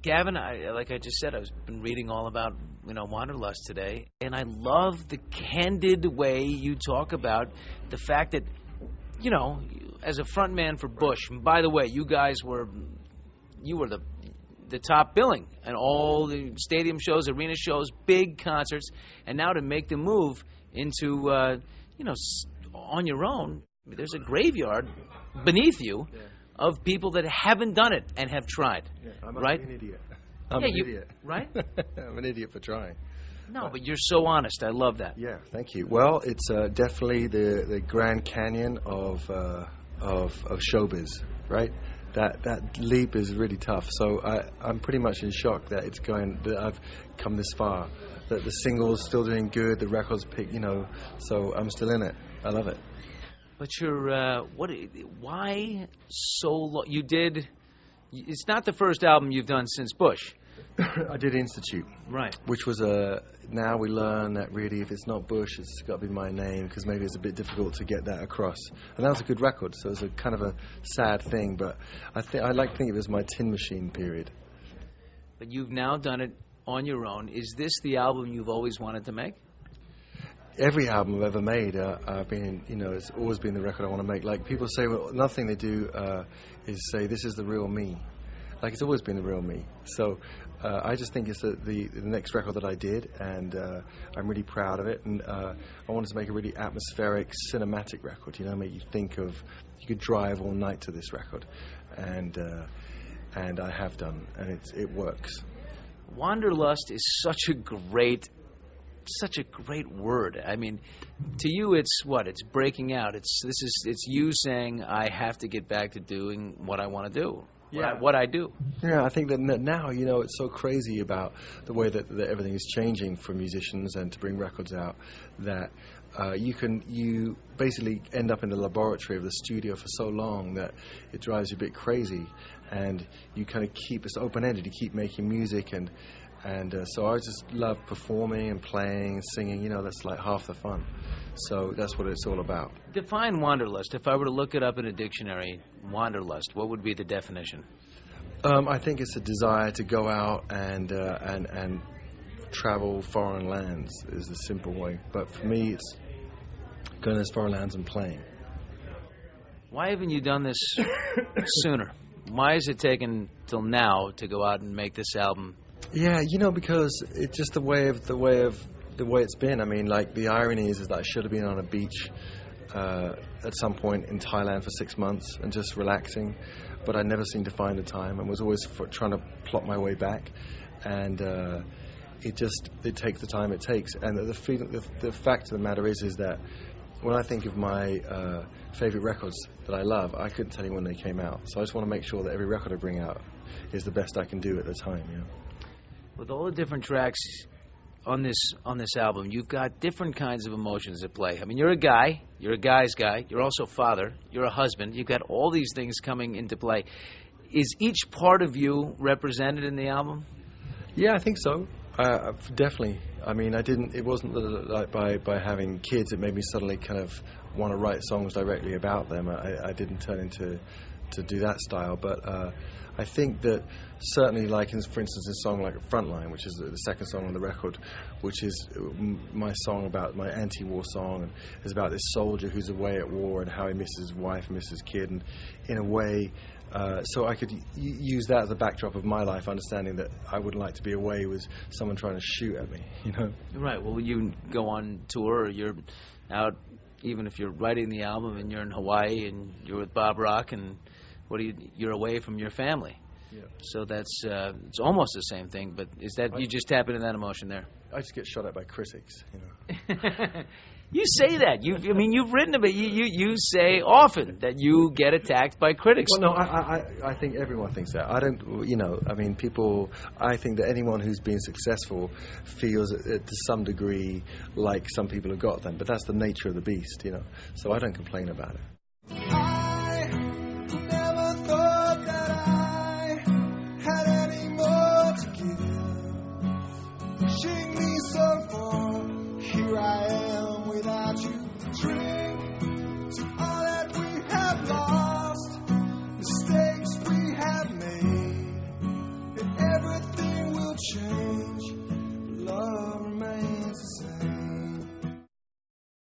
Gavin, like I just said, I've been reading all about, Wanderlust today, and I love the candid way you talk about the fact that, as a frontman for Bush, and by the way, you were the top billing and all the stadium shows, arena shows, big concerts, and now to make the move into, on your own, there's a graveyard beneath you of people that haven't done it and have tried, right? I'm an idiot. I'm an idiot. Right? I'm an idiot for trying. No, but you're so honest. I love that. Yeah, thank you. Well, it's definitely the Grand Canyon of showbiz, right? That leap is really tough. So I'm pretty much in shock that that I've come this far. That the single's still doing good, the record's pick, so I'm still in it. I love it. But why so long? It's not the first album you've done since Bush. I did Institute. Right. Which was now we learn that really if it's not Bush, it's got to be my name, because maybe it's a bit difficult to get that across. And that was a good record, so it was a kind of a sad thing, but I like to think of it as my Tin Machine period. But you've now done it on your own. Is this the album you've always wanted to make? Every album I've ever made, it's always been the record I want to make. Like people say, well, another thing they do is say, this is the real me. Like it's always been the real me. So I just think it's the next record that I did, and I'm really proud of it. And I wanted to make a really atmospheric, cinematic record. Make you think of, you could drive all night to this record, and I have done, and it works. Wanderlust is such a great word. I mean, to you, it's what? It's breaking out. It's you saying, I have to get back to doing what I want to do. Yeah. What I do. Yeah, I think that now, it's so crazy about the way that everything is changing for musicians and to bring records out that you basically end up in the laboratory of the studio for so long that it drives you a bit crazy, and you kind of keep it's open-ended. You keep making music, and so I just love performing and playing and singing. That's like half the fun. So that's what it's all about. Define Wanderlust. If I were to look it up in a dictionary, Wanderlust, what would be the definition? I think it's a desire to go out and travel foreign lands is the simple way. But for me, it's going to those foreign lands and playing. Why haven't you done this sooner? Why has it taken till now to go out and make this album? Yeah, because it's just the way it's been. I mean, like, the irony is that I should have been on a beach at some point in Thailand for 6 months and just relaxing, but I never seemed to find the time and was always trying to plot my way back, and it takes the time it takes. And the fact of the matter is that when I think of my favorite records that I love, I couldn't tell you when they came out, so I just want to make sure that every record I bring out is the best I can do at the time. With all the different tracks on this album, you've got different kinds of emotions at play. I mean, you're a guy, you're a guy's guy, you're also a father, you're a husband, you've got all these things coming into play. Is each part of you represented in the album? Yeah, I think so. Definitely. I mean, it wasn't like by having kids it made me suddenly kind of want to write songs directly about them. I didn't turn into to do that style, but I think that certainly, like, for instance, a song like Frontline, which is the second song on the record, which is my song about my anti-war song, and is about this soldier who's away at war and how he misses his wife and misses his kid, and in a way, so I could use that as a backdrop of my life, understanding that I wouldn't like to be away with someone trying to shoot at me, Right. Well, you go on tour, or you're out, even if you're writing the album and you're in Hawaii and you're with Bob Rock, and you're away from your family. Yeah. So that's it's almost the same thing, but is that you just tap into that emotion there? I just get shot at by critics, You say that. You've written about it. You say often that you get attacked by critics. Well, no, I think everyone thinks that. I don't, people, I think that anyone who's been successful feels to some degree like some people have got them, but that's the nature of the beast, So I don't complain about it. Mistakes we have made, and every change.